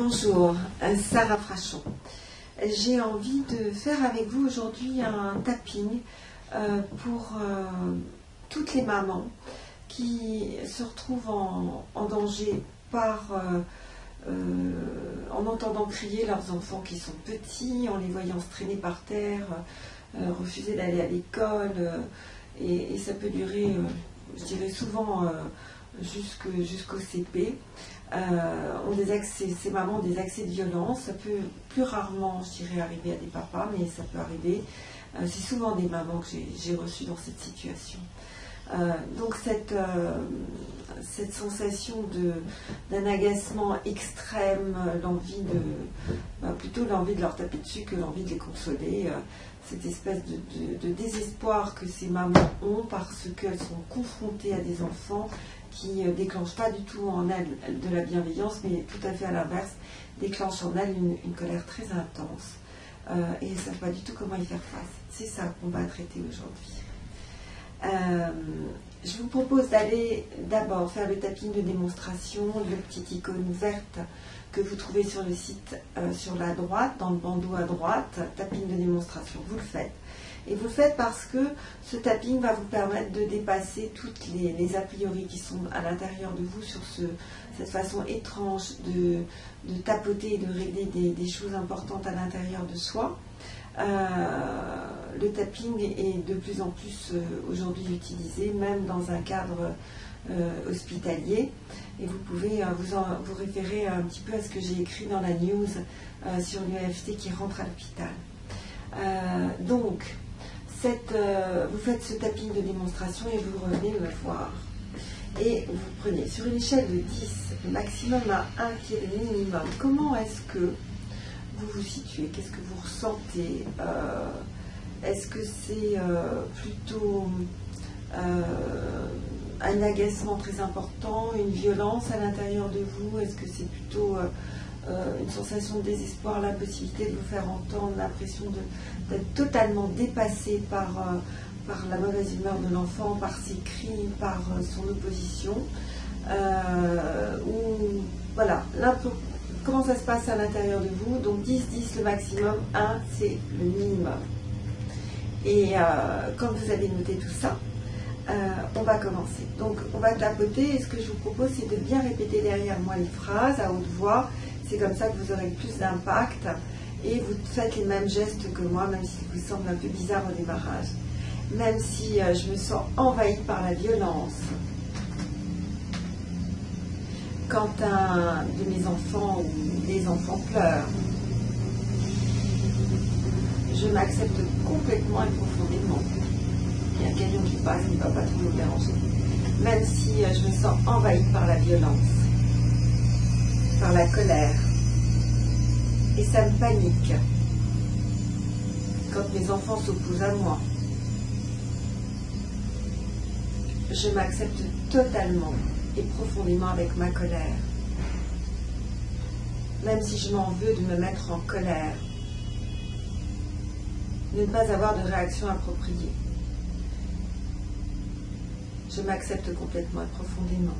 Bonjour, Sarah Frachon. J'ai envie de faire avec vous aujourd'hui un tapping pour toutes les mamans qui se retrouvent en danger en entendant crier leurs enfants qui sont petits, en les voyant se traîner par terre, refuser d'aller à l'école, et ça peut durer, je dirais souvent, jusqu'au CP. Ces mamans ont des accès de violence. Ça peut plus rarement, je dirais, arriver à des papas, mais ça peut arriver. C'est souvent des mamans que j'ai reçues dans cette situation. Donc cette sensation d'un agacement extrême, plutôt l'envie de leur taper dessus que l'envie de les consoler, cette espèce de désespoir que ces mamans ont parce qu'elles sont confrontées à des enfants qui ne déclenchent pas du tout en elles de la bienveillance, mais tout à fait à l'inverse, déclenchent en elles une colère très intense et elles ne savent pas du tout comment y faire face. C'est ça qu'on va traiter aujourd'hui. Je vous propose d'aller d'abord faire le tapping de démonstration, le petit icône verte que vous trouvez sur le site sur la droite, dans le bandeau à droite, tapping de démonstration. Vous le faites. Et vous le faites parce que ce tapping va vous permettre de dépasser toutes les a priori qui sont à l'intérieur de vous sur cette façon étrange de tapoter et de régler des choses importantes à l'intérieur de soi. Le tapping est de plus en plus aujourd'hui utilisé, même dans un cadre hospitalier. Et vous pouvez vous référer un petit peu à ce que j'ai écrit dans la news sur l'EFT qui rentre à l'hôpital. Donc, vous faites ce tapping de démonstration et vous revenez me voir. Et vous prenez sur une échelle de 10, maximum à 1 qui est le minimum. Comment est-ce que vous vous situez? Qu'est-ce que vous ressentez? Est-ce que c'est plutôt un agacement très important, une violence à l'intérieur de vous? Est-ce que c'est plutôt une sensation de désespoir, l'impossibilité de vous faire entendre, l'impression d'être totalement dépassé par la mauvaise humeur de l'enfant, par ses cris, par son opposition, voilà, comment ça se passe à l'intérieur de vous? Donc 10, 10 le maximum, 1 c'est le minimum. Et quand vous avez noté tout ça, on va commencer. Donc on va tapoter et ce que je vous propose c'est de bien répéter derrière moi les phrases à haute voix. C'est comme ça que vous aurez plus d'impact et vous faites les mêmes gestes que moi, même s'ils vous semblent un peu bizarres au démarrage. Même si je me sens envahie par la violence, quand un de mes enfants ou des enfants pleurent, je m'accepte complètement et profondément. Il y a un camion qui passe, il ne va pas trop me déranger. Même si je me sens envahie par la violence, par la colère, et ça me panique quand mes enfants s'opposent à moi. Je m'accepte totalement et profondément avec ma colère, même si je m'en veux de me mettre en colère, de ne pas avoir de réaction appropriée. Je m'accepte complètement et profondément.